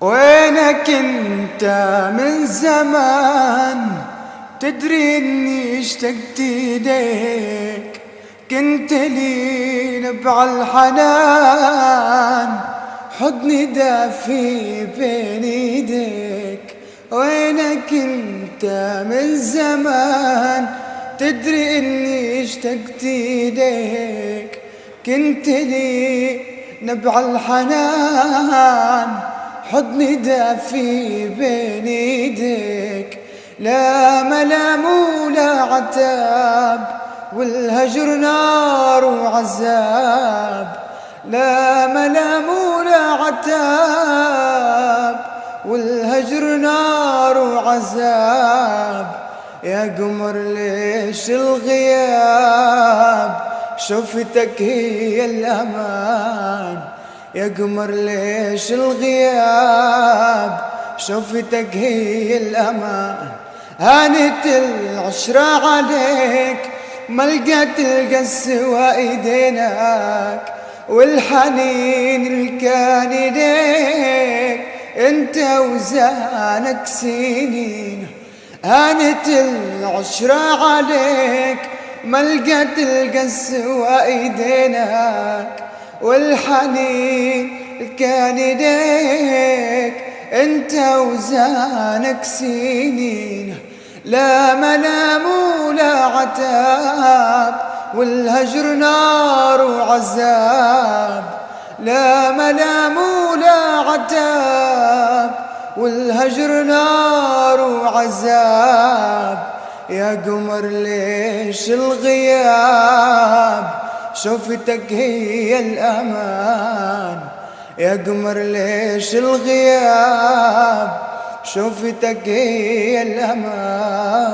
وينك انت من زمان؟ تدري اني اشتقت اليك، كنت لي نبع الحنان، حضني دافي بين ايديك. وينك انت من زمان؟ تدري اني اشتقت اليك، كنت لي نبع الحنان، حضني دافي بين ايديك. لا ملام ولا عتاب، والهجر نار وعذاب. لا ملام ولا عتاب، والهجر نار وعذاب. يا قمر ليش الغياب؟ شوفتك هي الأمان. يا قمر ليش الغياب؟ شوفتك هي الأمان. هانت العشرة عليك، ما لقيت القسوة ايدينك، والحنين اللي كان ليك انت وزانك سنين. هانت العشرة عليك، ما لقيت القسوة ايدينك، والحنين اللي كان ليك انت وزانك سنين. لا ملام ولا عتاب، والهجر نار وعذاب. لا ملام ولا عتاب، والهجر نار وعذاب. يا قمر ليش الغياب؟ شوفتك هي الأمان. يا قمر ليش الغياب؟ شوفتك هي الأمان.